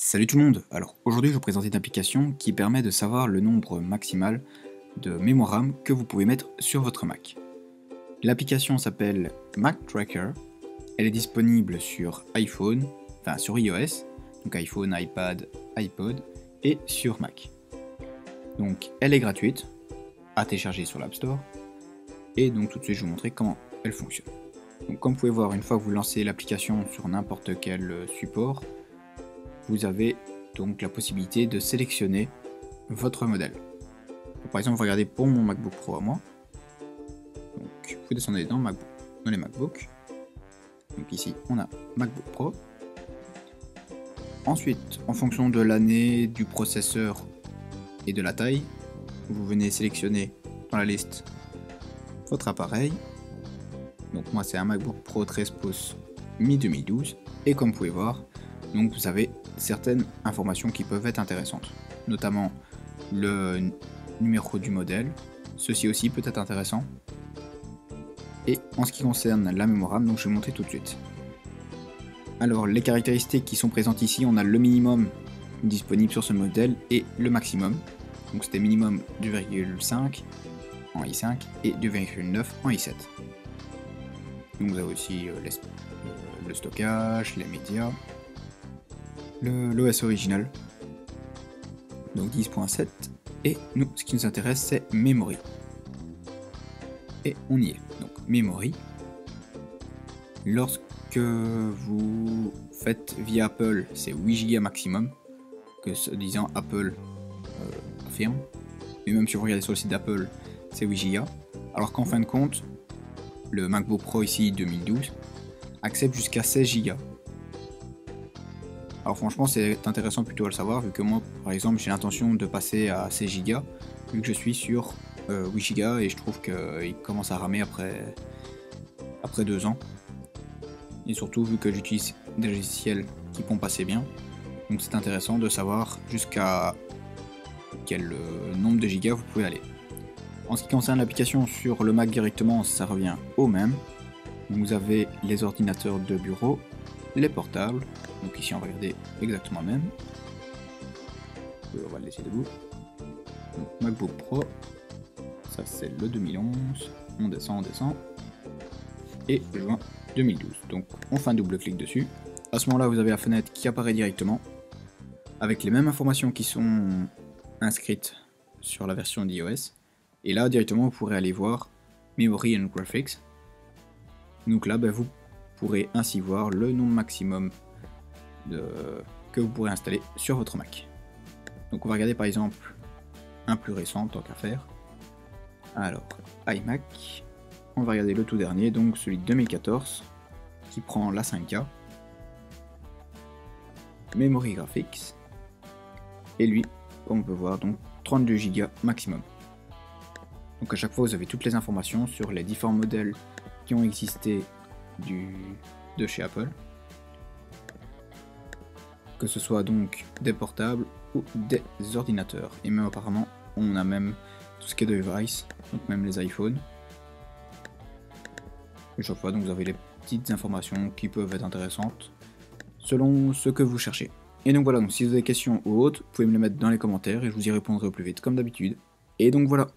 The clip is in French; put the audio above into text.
Salut tout le monde. Alors aujourd'hui je vais vous présenter une application qui permet de savoir le nombre maximal de mémoire RAM que vous pouvez mettre sur votre Mac. L'application s'appelle Mac Tracker, elle est disponible sur iPhone, enfin sur iOS, donc iPhone, iPad, iPod et sur Mac. Donc elle est gratuite, à télécharger sur l'App Store, et donc tout de suite je vais vous montrer comment elle fonctionne. Donc comme vous pouvez voir, une fois que vous lancez l'application sur n'importe quel support, vous avez donc la possibilité de sélectionner votre modèle. Donc, par exemple, vous regardez pour mon MacBook Pro à moi. Donc, vous descendez dans les MacBooks. Donc ici, on a MacBook Pro. Ensuite, en fonction de l'année, du processeur et de la taille, vous venez sélectionner dans la liste votre appareil. Donc moi, c'est un MacBook Pro 13 pouces mi-2012. Et comme vous pouvez voir, donc vous avez certaines informations qui peuvent être intéressantes, notamment le numéro du modèle, ceci aussi peut être intéressant. Et en ce qui concerne la mémoire RAM, donc je vais montrer tout de suite. Alors les caractéristiques qui sont présentes ici, on a le minimum disponible sur ce modèle et le maximum. Donc c'était minimum 2,5 en i5 et 2,9 en i7. Donc vous avez aussi le stockage, les médias, l'OS original, donc 10.7, et nous, ce qui nous intéresse, c'est Memory. Et on y est. Donc Memory, lorsque vous faites via Apple, c'est 8 Go maximum, que ce disant Apple affirme, mais même si vous regardez sur le site d'Apple, c'est 8 Go, alors qu'en fin de compte, le MacBook Pro ici 2012 accepte jusqu'à 16 Go. Alors franchement c'est intéressant plutôt à le savoir, vu que moi par exemple j'ai l'intention de passer à 16 Go, vu que je suis sur 8 Go et je trouve qu'il commence à ramer après 2 ans. Et surtout vu que j'utilise des logiciels qui pompent assez bien, donc c'est intéressant de savoir jusqu'à quel nombre de gigas vous pouvez aller. En ce qui concerne l'application sur le Mac directement, ça revient au même. Vous avez les ordinateurs de bureau, les portables, donc ici on va regarder exactement même. On va le laisser debout. Donc MacBook Pro, ça c'est le 2011, on descend. Et juin 2012. Donc on fait un double clic dessus. À ce moment là vous avez la fenêtre qui apparaît directement, avec les mêmes informations qui sont inscrites sur la version d'iOS. Et là directement vous pourrez aller voir Memory and Graphics. Donc là vous pourrez ainsi voir le nombre maximum que vous pourrez installer sur votre Mac. Donc on va regarder par exemple un plus récent tant qu'à faire. Alors iMac, on va regarder le tout dernier, donc celui de 2014 qui prend la 5K. Memory Graphics, et lui, comme on peut voir, donc 32 Go maximum. Donc à chaque fois vous avez toutes les informations sur les différents modèles qui ont existé de chez Apple, que ce soit donc des portables ou des ordinateurs, et même apparemment on a même tout ce qui est device, donc même les iPhones. Et chaque fois donc vous avez les petites informations qui peuvent être intéressantes selon ce que vous cherchez. Et donc voilà, donc si vous avez des questions ou autres, vous pouvez me les mettre dans les commentaires et je vous y répondrai au plus vite comme d'habitude. Et donc voilà.